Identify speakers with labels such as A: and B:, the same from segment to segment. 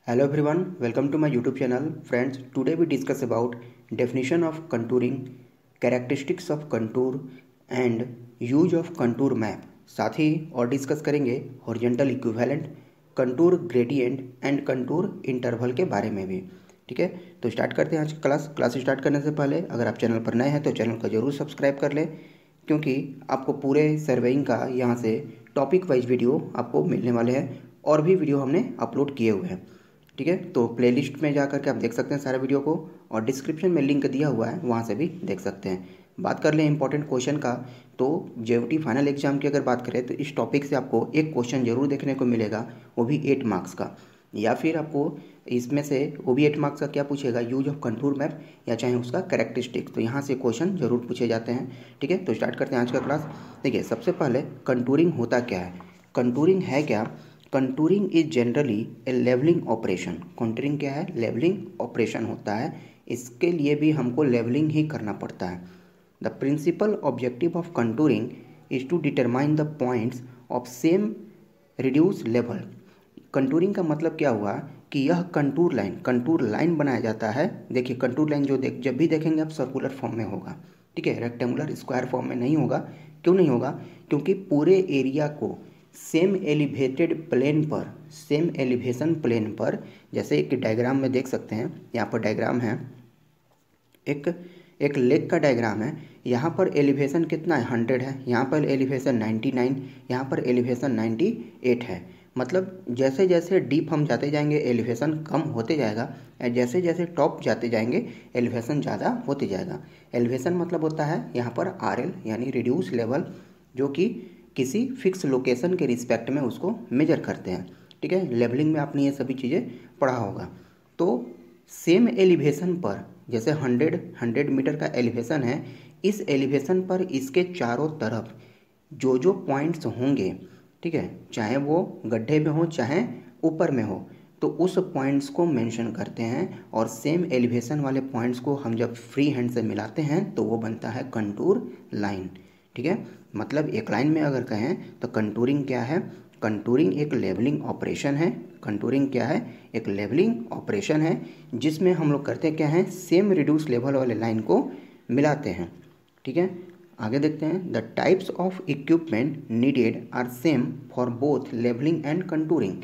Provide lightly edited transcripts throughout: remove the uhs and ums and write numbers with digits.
A: Hello everyone, welcome to my YouTube channel. Friends, today we discuss about definition of contouring, characteristics of contour and use of contour map. साथ ही और discuss करेंगे horizontal equivalent, contour gradient and contour interval के बारे में भी। ठीक है, तो स्टार्ट करते हैं आज क्लास स्टार्ट करने से पहले अगर आप चैनल पर नए हैं तो चैनल को जरूर सब्सक्राइब कर लें, क्योंकि आपको पूरे सर्वेइंग का यहाँ से टॉपिक वाइज वीडियो आपको मिलने वाले हैं और भी वीडियो हमने अपलोड किए हुए हैं। ठीक है, तो प्लेलिस्ट में जा करके आप देख सकते हैं सारे वीडियो को, और डिस्क्रिप्शन में लिंक दिया हुआ है, वहाँ से भी देख सकते हैं। बात कर लें इंपॉर्टेंट क्वेश्चन का, तो जेयूटी फाइनल एग्जाम की अगर बात करें तो इस टॉपिक से आपको एक क्वेश्चन जरूर देखने को मिलेगा, वो भी 8 मार्क्स का, या फिर आपको इसमें से वो भी 8 मार्क्स का क्या पूछेगा, यूज ऑफ कंटूर मैप या चाहे उसका कैरेक्टरिस्टिक्स, तो यहाँ से क्वेश्चन जरूर पूछे जाते हैं। ठीक है, तो स्टार्ट करते हैं आज का क्लास। देखिए, सबसे पहले कंटूरिंग होता क्या है, कंटूरिंग है क्या। Contouring is generally a levelling operation. Contouring क्या है, लेवलिंग ऑपरेशन होता है, इसके लिए भी हमको लेवलिंग ही करना पड़ता है। The principal objective of contouring is to determine the points of same reduce level. Contouring का मतलब क्या हुआ कि यह कंटूर लाइन बनाया जाता है। देखिए, कंटूर लाइन जब भी देखेंगे आप सर्कुलर फॉर्म में होगा, ठीक है, रेक्टेंगुलर स्क्वायर फॉर्म में नहीं होगा। क्यों नहीं होगा, क्योंकि पूरे एरिया को सेम एलिवेटेड प्लेन पर, सेम एलिवेशन प्लेन पर, जैसे एक डायग्राम में देख सकते हैं, यहाँ पर डायग्राम है, एक लेक का डायग्राम है। यहाँ पर एलिवेशन कितना है, 100 है, यहाँ पर एलिवेशन 99, यहाँ पर एलिवेशन 98 है। मतलब जैसे जैसे डीप हम जाते जाएंगे एलिवेशन कम होते जाएगा, और जैसे जैसे टॉप जाते जाएंगे एलिवेशन ज़्यादा होते जाएगा। एलिवेशन मतलब होता है यहाँ पर RL यानी रिड्यूस लेवल, जो कि किसी फिक्स लोकेशन के रिस्पेक्ट में उसको मेजर करते हैं। ठीक है, लेवलिंग में आपने ये सभी चीज़ें पढ़ा होगा। तो सेम एलिवेशन पर, जैसे 100 मीटर का एलिवेशन है, इस एलिवेशन पर इसके चारों तरफ जो जो पॉइंट्स होंगे, ठीक है, चाहे वो गड्ढे में हो चाहे ऊपर में हो, तो उस पॉइंट्स को मेंशन करते हैं, और सेम एलिवेशन वाले पॉइंट्स को हम जब फ्री हैंड से मिलाते हैं तो वो बनता है कंटूर लाइन। ठीक है, मतलब एक लाइन में अगर कहें तो कंटूरिंग क्या है, कंटूरिंग एक लेवलिंग ऑपरेशन है। कंटूरिंग क्या है, एक लेवलिंग ऑपरेशन है, जिसमें हम लोग करते क्या हैं, सेम रिड्यूस लेवल वाले लाइन को मिलाते हैं। ठीक है, आगे देखते हैं। The types of equipment needed are same for both levelling and contouring.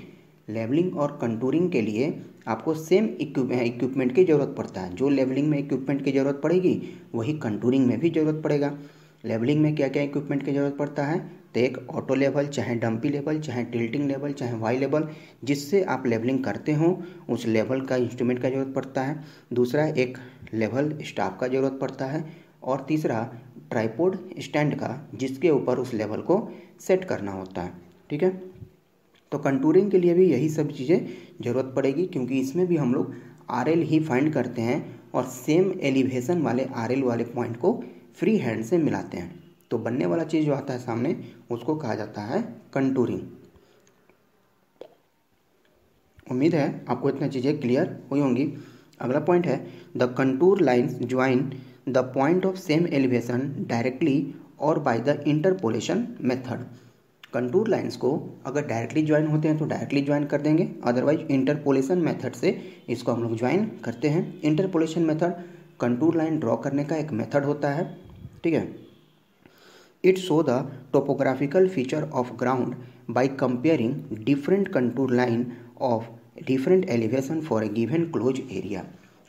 A: Levelling और कंटूरिंग के लिए आपको सेम इक्विपमेंट की ज़रूरत पड़ता है। जो लेवलिंग में इक्विपमेंट की ज़रूरत पड़ेगी वही कंटूरिंग में भी ज़रूरत पड़ेगा। लेवलिंग में क्या क्या इक्विपमेंट की ज़रूरत पड़ता है, तो एक ऑटो लेवल, चाहे डंपी लेवल, चाहे टिल्टिंग लेवल, चाहे वाई लेवल, जिससे आप लेवलिंग करते हो उस लेवल का इंस्ट्रूमेंट का ज़रूरत पड़ता है। दूसरा, एक लेवल स्टाफ का ज़रूरत पड़ता है, और तीसरा ट्राइपॉड स्टैंड का, जिसके ऊपर उस लेवल को सेट करना होता है। ठीक है, तो कंटूरिंग के लिए भी यही सब चीज़ें ज़रूरत पड़ेगी, क्योंकि इसमें भी हम लोग RL ही फाइंड करते हैं और सेम एलिवेशन वाले RL वाले पॉइंट को फ्री हैंड से मिलाते हैं। तो बनने वाला चीज़ जो आता है सामने, उसको कहा जाता है कंटूरिंग। उम्मीद है आपको इतनी चीज़ें क्लियर हुई होंगी। अगला पॉइंट है, the contour lines join the point of same elevation directly और by the interpolation method. Contour lines को अगर डायरेक्टली ज्वाइन होते हैं तो डायरेक्टली ज्वाइन कर देंगे, अदरवाइज इंटरपोलेशन मेथड से इसको हम लोग ज्वाइन करते हैं। Interpolation method contour line draw करने का एक मेथड होता है। ठीक है, it show the topographical feature of ground by comparing different contour line of different elevation for a given close area.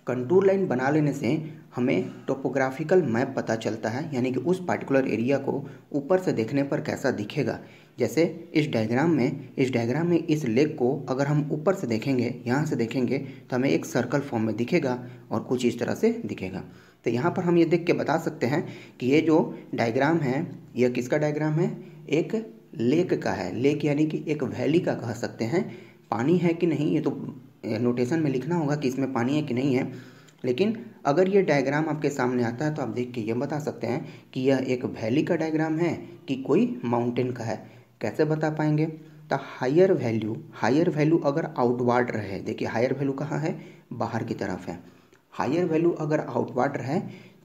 A: Contour line बना लेने से हमें टोपोग्राफिकल मैप पता चलता है, यानी कि उस पार्टिकुलर एरिया को ऊपर से देखने पर कैसा दिखेगा। जैसे इस डायग्राम में इस लेक को अगर हम ऊपर से देखेंगे, यहाँ से देखेंगे, तो हमें एक सर्कल फॉर्म में दिखेगा और कुछ इस तरह से दिखेगा। तो यहाँ पर हम ये देख के बता सकते हैं कि ये जो डायग्राम है, यह किसका डायग्राम है, एक लेक का है। लेक यानी कि एक वैली का कह सकते हैं। पानी है कि नहीं ये तो नोटेशन में लिखना होगा कि इसमें पानी है कि नहीं है, लेकिन अगर ये डायग्राम आपके सामने आता है तो आप देख के ये बता सकते हैं कि यह एक वैली का डायग्राम है कि कोई माउंटेन का है। कैसे बता पाएंगे, तो हायर वैल्यू अगर आउटवर्ड रहे, देखिए हायर वैल्यू कहाँ है, बाहर की तरफ है। हायर वैल्यू अगर आउटवर्ड रहे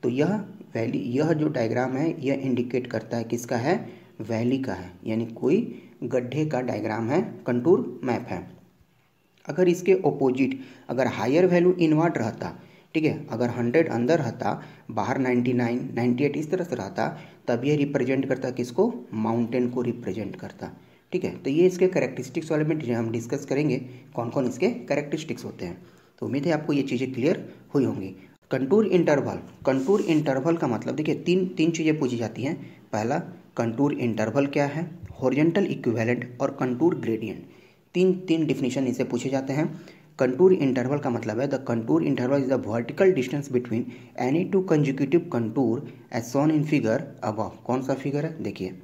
A: तो यह जो डायग्राम है यह इंडिकेट करता है किसका है, वैली का है, यानी कोई गड्ढे का डायग्राम है, कंटूर मैप है। अगर इसके ओपोजिट अगर हायर वैल्यू इनवर्ट रहता, ठीक है, अगर 100 अंदर रहता, बाहर 99 98 इस तरह से रहता, तब ये रिप्रेजेंट करता किसको, माउंटेन को रिप्रेजेंट करता। ठीक है, तो ये इसके कैरेक्टरिस्टिक्स वाले में हम डिस्कस करेंगे कौन कौन इसके कैरेक्टरिस्टिक्स होते हैं। तो उम्मीद है आपको ये चीज़ें क्लियर हुई होंगी। कंटूर इंटरवल, कंटूर इंटरवल का मतलब देखिए तीन चीज़ें पूछी जाती हैं। पहला, कंटूर इंटरवल क्या है, हॉरिजॉन्टल इक्विवेलेंट और कंटूर ग्रेडियंट, तीन डिफिनीशन इसे पूछे जाते हैं। कंटूर इंटरवल का मतलब है the contour interval is the vertical distance between any two consecutive contour as shown in figure above. कौन सा फिगर है, देखिए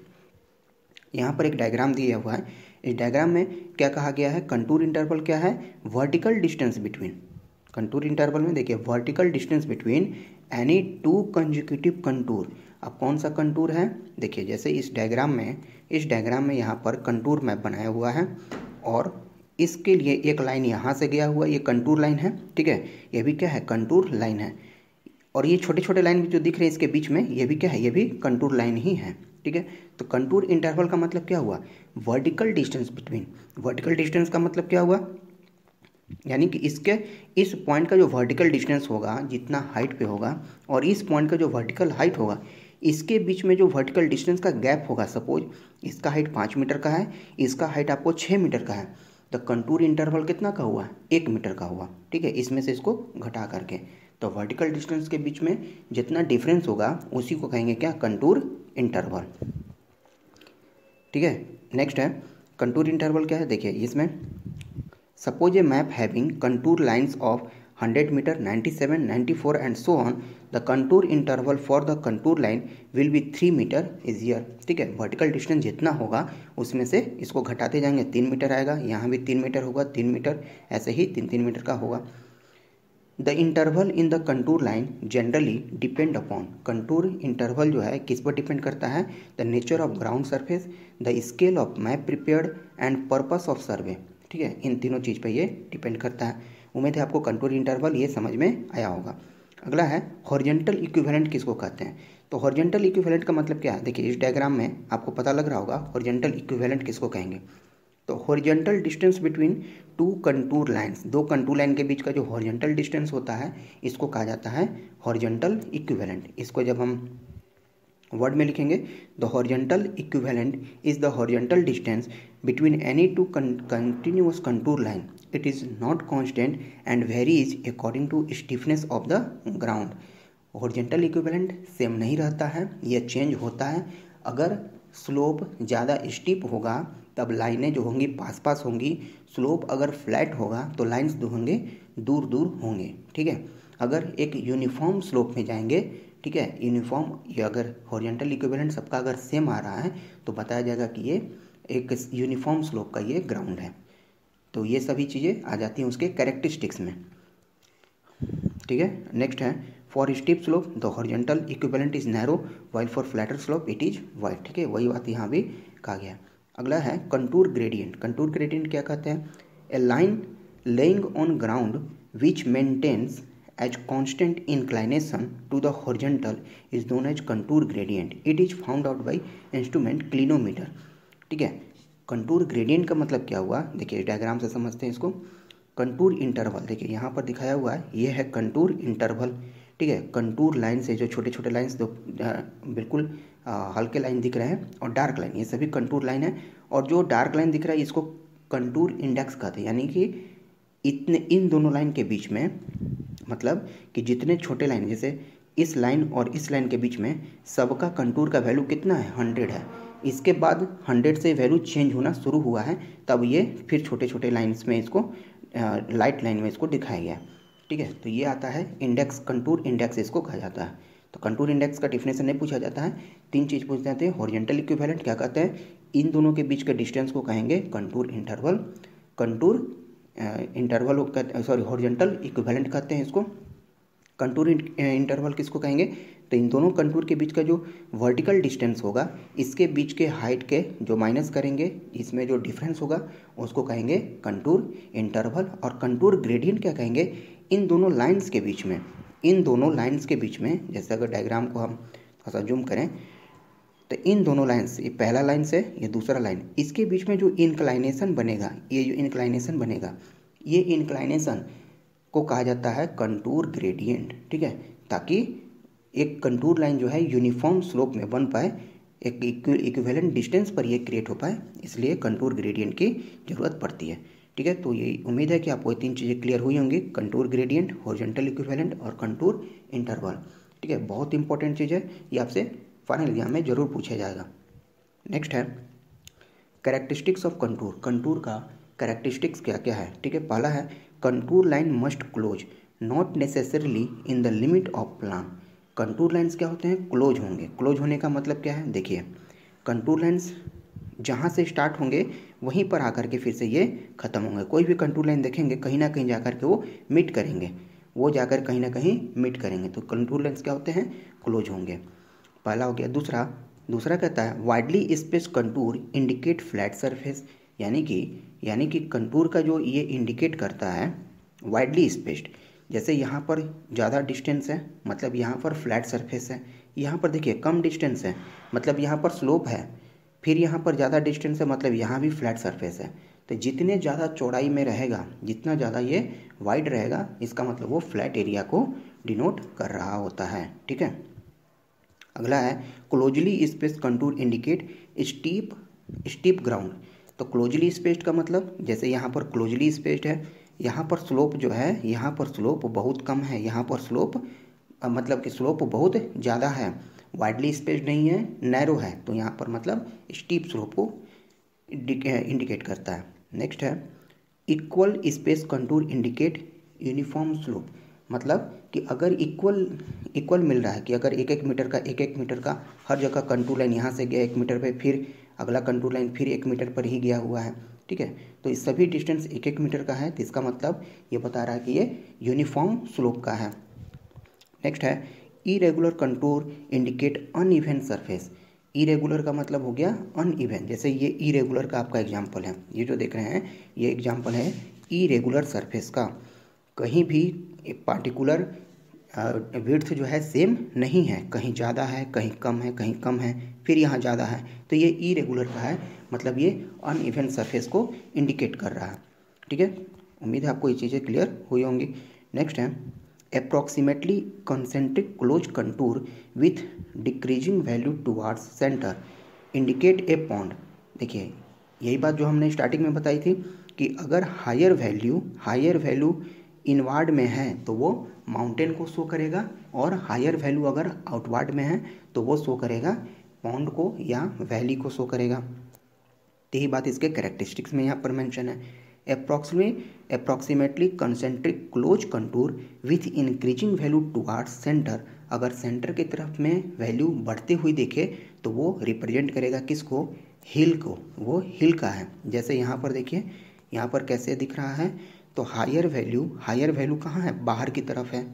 A: यहाँ पर एक डायग्राम दिया हुआ है। इस डायग्राम में क्या कहा गया है, कंटूर इंटरवल क्या है, vertical distance between, contour interval में देखिए vertical distance between any two consecutive contour. अब कौन सा कंटूर है, देखिए जैसे इस डायग्राम में यहाँ पर कंटूर मैप बनाया हुआ है और इसके लिए एक लाइन यहाँ से गया हुआ, ये कंटूर लाइन है। ठीक है, ये भी क्या है, कंटूर लाइन है। और ये छोटे छोटे लाइन जो दिख रहे हैं इसके बीच में, ये भी क्या है, ये भी कंटूर लाइन ही है। ठीक है, तो कंटूर इंटरवल का मतलब क्या हुआ, vertical distance between. Vertical distance का मतलब क्या हुआ, यानी कि इसके इस पॉइंट का जो वर्टिकल डिस्टेंस होगा, जितना हाइट पे होगा, और इस पॉइंट का जो वर्टिकल हाइट होगा, इसके बीच में जो वर्टिकल डिस्टेंस का गैप होगा, सपोज इसका हाइट 5 मीटर का है, इसका हाइट आपको 6 मीटर का है, तो कंटूर इंटरवल कितना का हुआ, 1 मीटर का हुआ। ठीक है, इसमें से इसको घटा करके, तो वर्टिकल डिस्टेंस के बीच में जितना डिफरेंस होगा उसी को कहेंगे क्या, कंटूर इंटरवल। ठीक है, नेक्स्ट है कंटूर इंटरवल क्या है, देखिए इसमें suppose a map having contour lines of 100 metre 97 94 and so on, the contour interval for the contour line will be 3 metre is here. ठीक है, वर्टिकल डिस्टेंस जितना होगा उसमें से इसको घटाते जाएंगे, 3 मीटर आएगा, यहाँ भी 3 मीटर होगा, 3 मीटर, ऐसे ही 3 मीटर का होगा। The interval in the contour line generally depend upon, contour interval जो है किस पर डिपेंड करता है, the nature of ground surface, the scale of map prepared and purpose of सर्वे। ठीक है, इन तीनों चीज़ पे ये डिपेंड करता है। उम्मीद है आपको कंटूर इंटरवल ये समझ में आया होगा। अगला है हॉरिजॉन्टल इक्विवेलेंट किसको कहते हैं। तो हॉरिजॉन्टल इक्विवेलेंट का मतलब क्या है, देखिए इस डायग्राम में आपको पता लग रहा होगा हॉरिजॉन्टल इक्विवेलेंट किसको कहेंगे। तो horizontal distance between two contour lines, दो कंटूर लाइन के बीच का जो हॉरिजॉन्टल डिस्टेंस होता है इसको कहा जाता है हॉरिजॉन्टल इक्विवेलेंट। इसको जब हम वर्ड में लिखेंगे, the horizontal equivalent is the horizontal distance between any two continuous contour line, it is not constant and varies according to stiffness of the ground. Horizontal equivalent same नहीं रहता है, यह change होता है। अगर स्लोप ज़्यादा स्टीप होगा तब लाइनें जो होंगी पास पास होंगी, स्लोप अगर फ्लैट होगा तो लाइन्स जो होंगे दूर दूर होंगे। ठीक है, अगर एक यूनिफॉर्म स्लोप में जाएंगे, ठीक है, यूनिफॉर्म, ये अगर हॉरिजॉन्टल इक्विवेलेंट सबका अगर सेम आ रहा है तो बताया जाएगा कि ये एक यूनिफॉर्म स्लोप का ये ग्राउंड है। तो ये सभी चीज़ें आ जाती हैं उसके कैरेक्टरिस्टिक्स में। ठीक है, नेक्स्ट है for steep slope the horizontal equivalent is narrow while for flatter slope it is wide. ठीक है, वही बात यहाँ भी कहा गया। अगला है कंटूर ग्रेडियंट। कंटूर ग्रेडियंट क्या कहते हैं, a line lying on ground which maintains as constant inclination to the horizontal is known as contour gradient, it is found out by instrument clinometer. ठीक है, कंटूर ग्रेडियंट का मतलब क्या हुआ, देखिए डायग्राम से समझते हैं इसको। कंटूर इंटरवल देखिए यहाँ पर दिखाया हुआ है, ये है कंटूर इंटरवल। ठीक है, कंटूर लाइन से जो छोटे छोटे लाइन्स जो बिल्कुल हल्के लाइन दिख रहे हैं और डार्क लाइन, ये सभी कंटूर लाइन है। और जो डार्क लाइन दिख रहा है इसको कंटूर इंडेक्स कहते हैं, यानी कि इन दोनों लाइन के बीच में, मतलब कि जितने छोटे लाइन, जैसे इस लाइन और इस लाइन के बीच में सबका कंटूर का वैल्यू कितना है, 100 है। इसके बाद 100 से वैल्यू चेंज होना शुरू हुआ है, तब ये फिर छोटे छोटे लाइन्स में इसको लाइट लाइन में इसको दिखाया गया। ठीक है, तो ये आता है इंडेक्स, कंटूर इंडेक्स इसको कहा जाता है। तो कंटूर इंडेक्स का डिफिनेशन नहीं पूछा जाता है, 3 चीज़ पूछ जाते हैं। हॉरिजॉन्टल इक्विवेलेंट क्या कहते हैं, इन दोनों के बीच के डिस्टेंस को कहेंगे contour interval. Contour interval sorry horizontal equivalent कहते हैं इसको। कंटूर इंटरवल किसको कहेंगे, तो इन दोनों कंटूर के बीच का जो वर्टिकल डिस्टेंस होगा, इसके बीच के हाइट के जो माइनस करेंगे, इसमें जो डिफरेंस होगा उसको कहेंगे कंटूर इंटरवल। और कंटूर ग्रेडियंट क्या कहेंगे, इन दोनों लाइंस के बीच में, इन दोनों लाइंस के बीच में, जैसे अगर डायग्राम को हम थोड़ा सा जूम करें तो इन दोनों लाइंस, ये पहला लाइन से ये दूसरा लाइन, इसके बीच में जो इंक्लाइनेशन बनेगा, ये जो इंक्लाइनेशन बनेगा ये इंक्लाइनेशन को कहा जाता है कंटूर ग्रेडियंट, ठीक है, ताकि एक कंटूर लाइन जो है यूनिफॉर्म स्लोप में बन पाए, एक इक्विवेलेंट डिस्टेंस पर ये क्रिएट हो पाए, इसलिए कंटूर ग्रेडियंट की ज़रूरत पड़ती है, ठीक है। तो ये उम्मीद है कि आपको ये 3 चीज़ें क्लियर हुई होंगी, कंटूर ग्रेडियंट, हॉरिजॉन्टल इक्विवेलेंट और कंटूर इंटरवल, ठीक है। बहुत इंपॉर्टेंट चीज़ है, ये आपसे फाइनल एग्जाम में जरूर पूछा जाएगा। नेक्स्ट है कैरेक्टरिस्टिक्स ऑफ कंटूर। कंटूर का कैरेक्टरिस्टिक्स क्या क्या है, ठीक है। पहला है contour line must close not necessarily in the limit of plan. Contour lines क्या होते हैं, क्लोज होंगे। क्लोज होने का मतलब क्या है, देखिए कंटूर लाइन्स जहाँ से स्टार्ट होंगे वहीं पर आकर के फिर से ये ख़त्म होंगे। कोई भी कंटूर लाइन देखेंगे कहीं ना कहीं जाकर के वो मीट करेंगे, वो जाकर कहीं ना कहीं मीट करेंगे, तो कंटूर लाइन्स क्या होते हैं, क्लोज होंगे। पहला हो गया। दूसरा कहता है widely space contour indicate flat surface, यानी कि कंटूर का जो ये इंडिकेट करता है वाइडली स्पेस्ड, जैसे यहाँ पर ज़्यादा डिस्टेंस है मतलब यहाँ पर फ्लैट सरफेस है, यहाँ पर देखिए कम डिस्टेंस है मतलब यहाँ पर स्लोप है, फिर यहाँ पर ज़्यादा डिस्टेंस है मतलब यहाँ भी फ्लैट सरफेस है। तो जितने ज़्यादा चौड़ाई में रहेगा, जितना ज़्यादा ये वाइड रहेगा, इसका मतलब वो फ्लैट एरिया को डिनोट कर रहा होता है, ठीक है। अगला है closely spaced contour indicate steep ground. तो क्लोजली स्पेस्ड का मतलब जैसे यहाँ पर क्लोजली स्पेस्ड है, यहाँ पर स्लोप जो है, यहाँ पर स्लोप बहुत कम है, यहाँ पर स्लोप मतलब कि स्लोप बहुत ज़्यादा है, वाइडली स्पेस्ड नहीं है, नैरो है, तो यहाँ पर मतलब स्टीप स्लोप को इंडिकेट करता है। नेक्स्ट है equal space contour indicate uniform slope, मतलब कि अगर इक्वल मिल रहा है कि अगर एक एक मीटर का हर जगह कंटूर लाइन यहाँ से गया 1 मीटर पे, फिर अगला कंटूर लाइन फिर 1 मीटर पर ही गया हुआ है, ठीक है। तो इस सभी डिस्टेंस 1 मीटर का है, तो इसका मतलब ये बता रहा है कि ये यूनिफॉर्म स्लोप का है। नेक्स्ट है irregular contour indicate uneven surface. Irregular का मतलब हो गया अनइवन, जैसे ये इरेगुलर का आपका एग्जाम्पल है, ये जो देख रहे हैं ये एग्जाम्पल है इरेगुलर सरफेस का। कहीं भी पार्टिकुलर विड्थ जो है सेम नहीं है, कहीं ज़्यादा है, कहीं कम है, फिर यहाँ ज़्यादा है, तो ये इरेगुलर का है, मतलब ये अनइवन सरफेस को इंडिकेट कर रहा है, ठीक है। उम्मीद है आपको ये चीज़ें क्लियर हुई होंगी। नेक्स्ट है approximately concentric close contour with decreasing value towards centre indicate a pond. देखिए यही बात जो हमने स्टार्टिंग में बताई थी कि अगर हायर वैल्यू इनवर्ड में है तो वो माउंटेन को शो करेगा, और हायर वैल्यू अगर आउटवर्ड में है तो वो शो करेगा पॉन्ड को या वैली को शो करेगा। तो यही बात इसके कैरेक्टरिस्टिक्स में यहाँ पर मेंशन है। Approximately concentric close contour with increasing value towards centre, अगर सेंटर की तरफ में वैल्यू बढ़ती हुई दिखे तो वो रिप्रेजेंट करेगा किसको, हिल को, वो हिल का है। जैसे यहाँ पर देखिए, यहाँ पर कैसे दिख रहा है, तो हायर वैल्यू कहाँ है, बाहर की तरफ है,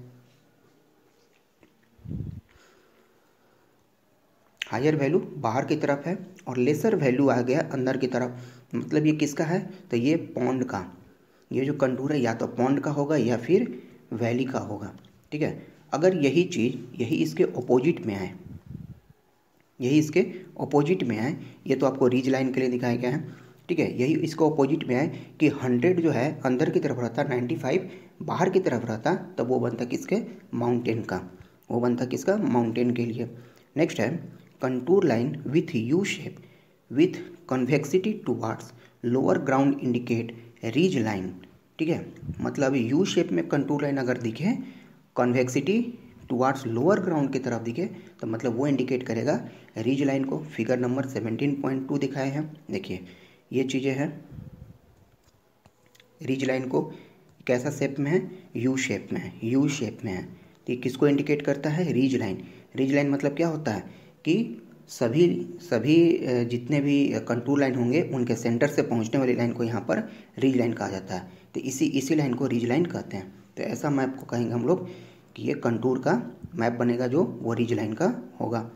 A: हायर वैल्यू बाहर की तरफ है, और लेसर वैल्यू आ गया अंदर की तरफ, मतलब ये किसका है, तो ये पॉन्ड का, ये जो कंटूर है या तो पॉन्ड का होगा या फिर वैली का होगा, ठीक है। अगर यही इसके अपोजिट में आए, ये तो आपको रीज लाइन के लिए दिखाया गया है, ठीक है। यही इसको अपोजिट में आए कि 100 जो है अंदर की तरफ रहता, 95 बाहर की तरफ रहता, तब वो बनता किसके, माउंटेन का, वो बनता किसका, माउंटेन के लिए। नेक्स्ट है contour line with U shape with convexity towards lower ground indicate ridge line, ठीक है। मतलब यू शेप में कंटूर लाइन अगर दिखे, कन्वेक्सिटी टुवार्ड्स लोअर ग्राउंड की तरफ दिखे, तो मतलब वो इंडिकेट करेगा रीज लाइन को। फिगर नंबर 17.2 दिखाए हैं, देखिए ये चीज़ें हैं, रीज लाइन को कैसा शेप में है, यू शेप में है, तो ये किसको इंडिकेट करता है, रीज लाइन मतलब क्या होता है कि सभी जितने भी कंटूर लाइन होंगे उनके सेंटर से पहुंचने वाली लाइन को यहाँ पर रीज लाइन कहा जाता है, तो इसी लाइन को रीज लाइन कहते हैं। तो ऐसा मैप को कहेंगे हम लोग कि ये कंटूर का मैप बनेगा जो वो रीज लाइन का होगा।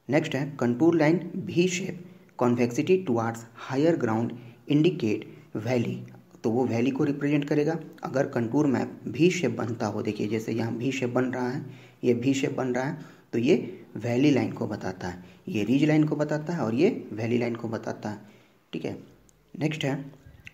A: नेक्स्ट है कंटूर लाइन भी shape convexity towards higher ground indicate valley, तो वो वैली को रिप्रेजेंट करेगा। अगर कंटूर मैप भी शेप बनता हो, देखिए जैसे यहाँ भी शेप बन रहा है, ये भी शेप बन रहा है, तो ये वैली लाइन को बताता है, ये रीज लाइन को बताता है और ये वैली लाइन को बताता है, ठीक है। नेक्स्ट है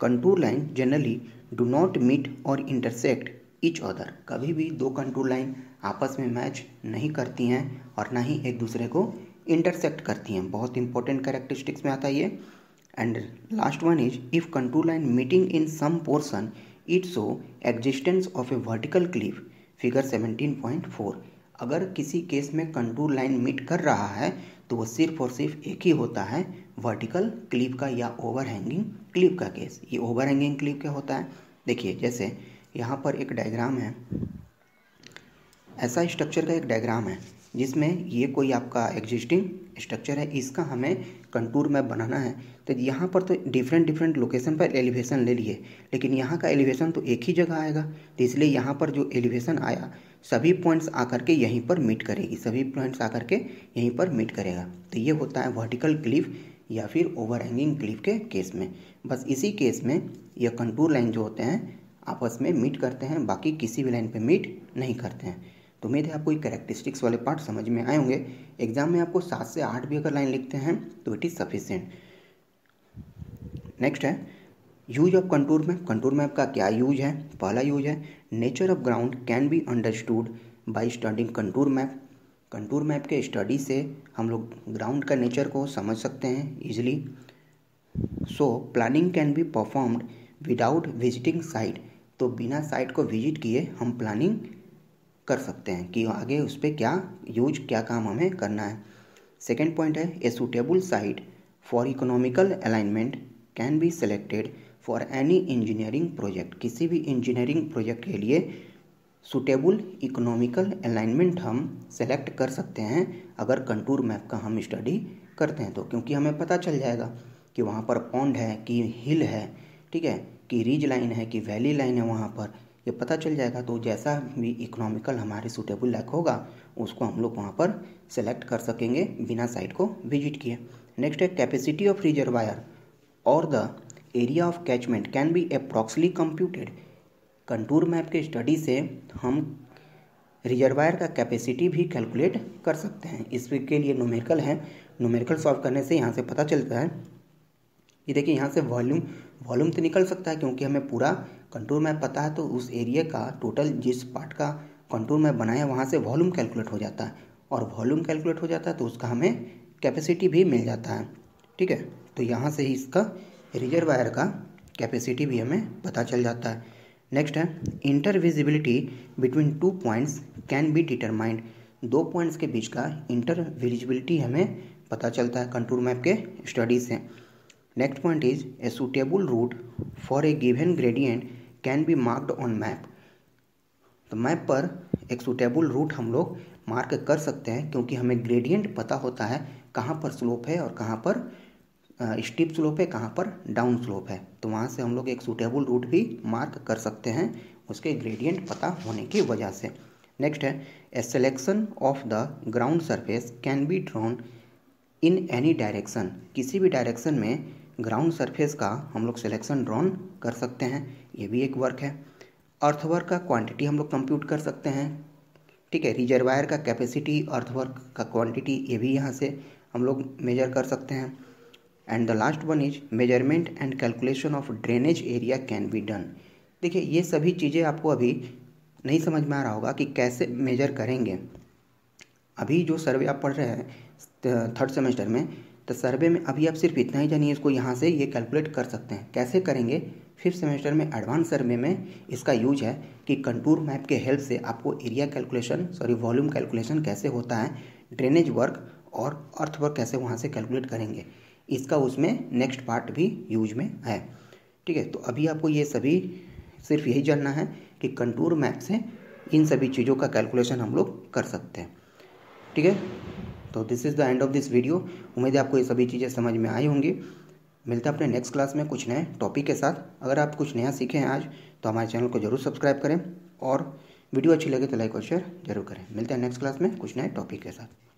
A: contour line generally do not meet और इंटरसेक्ट ईच अदर। कभी भी दो कंटूर लाइन आपस में मैच नहीं करती हैं और ना ही एक दूसरे को इंटरसेक्ट करती हैं। बहुत इंपॉर्टेंट कैरेक्टरिस्टिक्स में आता है ये। And last one is if contour line meeting in some portion it show existence of a vertical cliff, figure 17.4। अगर किसी केस में कंटूर लाइन मीट कर रहा है तो वो सिर्फ और सिर्फ एक ही होता है वर्टिकल क्लिफ का या ओवर हैंगिंग क्लिफ का केस। ये ओवर हैंगिंग क्लिफ क्या होता है, देखिए जैसे यहाँ पर एक डायग्राम है, ऐसा स्ट्रक्चर का एक डायग्राम है जिसमें ये कोई आपका एग्जिस्टिंग स्ट्रक्चर है, इसका हमें कंटूर मैप बनाना है। तो यहाँ पर तो डिफरेंट लोकेशन पर एलिवेशन ले लिए, लेकिन यहाँ का एलिवेशन तो एक ही जगह आएगा, तो इसलिए यहाँ पर जो एलिवेशन आया सभी पॉइंट्स आकर के यहीं पर मीट करेगी, सभी पॉइंट्स आकर के यहीं पर मीट करेगा। तो ये होता है वर्टिकल क्लिफ या फिर ओवर हैंगिंग क्लिफ के केस में। बस इसी केस में ये कंटूर लाइन जो होते हैं आपस में मीट करते हैं, बाकी किसी भी लाइन पे मीट नहीं करते हैं। तो उम्मीद है आपको ये कैरेक्टरिस्टिक्स वाले पार्ट समझ में आए होंगे। एग्जाम में आपको 7 से 8 भी अगर लाइन लिखते हैं तो इट इज़ सफिशिएंट। नेक्स्ट है use of contour map. Contour map का क्या यूज है? पहला यूज है nature of ground can be understood by studying contour map. Contour map के स्टडी से हम लोग ग्राउंड का नेचर को समझ सकते हैं easily. So planning can be performed without visiting site. तो बिना साइट को विजिट किए हम प्लानिंग कर सकते हैं कि आगे उस पर क्या यूज, क्या काम हमें करना है। सेकेंड पॉइंट है a suitable site for economical alignment can be selected for any engineering project. किसी भी इंजीनियरिंग प्रोजेक्ट के लिए सूटेबल इकोनॉमिकल अलाइनमेंट हम सेलेक्ट कर सकते हैं अगर कंटूर मैप का हम स्टडी करते हैं तो, क्योंकि हमें पता चल जाएगा कि वहाँ पर पॉन्ड है कि हिल है, ठीक है, कि रिज लाइन है कि वैली लाइन है, वहाँ पर ये पता चल जाएगा। तो जैसा भी इकोनॉमिकल हमारे सूटेबल लायक होगा उसको हम लोग वहाँ पर सेलेक्ट कर सकेंगे बिना साइट को विजिट किए। नेक्स्ट है कैपेसिटी ऑफ रिजर्वायर और the area of catchment can be approximately computed. Contour map के स्टडी से हम रिजर्वायर का कैपेसिटी भी कैलकुलेट कर सकते हैं। इसके लिए न्यूमेरिकल है, न्यूमेरिकल सॉल्व करने से यहाँ से पता चलता है। ये देखिए यहाँ से वॉल्यूम तो निकल सकता है क्योंकि हमें पूरा कंटूर मैप पता है, तो उस एरिया का टोटल जिस पार्ट का कंटूर मैप बनाया वहाँ से वॉल्यूम कैलकुलेट हो जाता है, और वॉल्यूम कैलकुलेट हो जाता है तो उसका हमें कैपेसिटी भी मिल जाता है, ठीक है। तो यहाँ से ही इसका रिजर्वायर का कैपेसिटी भी हमें पता चल जाता है। नेक्स्ट है intervisibility between 2 points can be determined. 2 points के बीच का इंटरविजिबिलिटी हमें पता चलता है कंटूर मैप के स्टडी से। Next point is a suitable route for a given gradient can be marked on map. तो मैप पर एक सूटेबल रूट हम लोग मार्क कर सकते हैं क्योंकि हमें ग्रेडियंट पता होता है कहाँ पर स्लोप है और कहाँ पर स्टीप स्लोप है, कहाँ पर डाउन स्लोप है। तो वहाँ से हम लोग एक सूटेबल रूट भी मार्क कर सकते हैं उसके ग्रेडियंट पता होने की वजह से। नेक्स्ट है ए selection of the ground surface can be drawn in any direction. किसी भी डायरेक्शन में ग्राउंड सरफेस का हम लोग सिलेक्शन ड्रॉन कर सकते हैं, ये भी एक वर्क है। अर्थवर्क का क्वांटिटी हम लोग कंप्यूट कर सकते हैं, ठीक है। रिजर्वायर का कैपेसिटी, अर्थवर्क का क्वांटिटी, ये भी यहाँ से हम लोग मेजर कर सकते हैं। And the last one is measurement and calculation of drainage area can be done. देखिए ये सभी चीज़ें आपको अभी नहीं समझ में आ रहा होगा कि कैसे मेजर करेंगे। अभी जो सर्वे आप पढ़ रहे हैं 3rd सेमेस्टर में, तो सर्वे में अभी आप सिर्फ इतना ही जानिए, इसको यहाँ से ये कैलकुलेट कर सकते हैं। कैसे करेंगे? 5th सेमेस्टर में एडवांस सर्वे में इसका यूज है कि कंटूर मैप के हेल्प से आपको एरिया कैलकुलेशन, वॉल्यूम कैलकुलेशन कैसे होता है, ड्रेनेज वर्क और अर्थ वर्क कैसे वहाँ से कैलकुलेट करेंगे, इसका उसमें नेक्स्ट पार्ट भी यूज में है, ठीक है। तो अभी आपको ये सभी सिर्फ यही जानना है कि कंटूर मैप से इन सभी चीज़ों का कैलकुलेशन हम लोग कर सकते हैं, ठीक है। तो this is the end of this video. उम्मीद है आपको ये सभी चीज़ें समझ में आई होंगी। मिलते हैं अपने नेक्स्ट क्लास में कुछ नए टॉपिक के साथ। अगर आप कुछ नया सीखे हैं आज तो हमारे चैनल को जरूर सब्सक्राइब करें और वीडियो अच्छी लगे तो लाइक और शेयर जरूर करें। मिलते हैं नेक्स्ट क्लास में कुछ नए टॉपिक के साथ।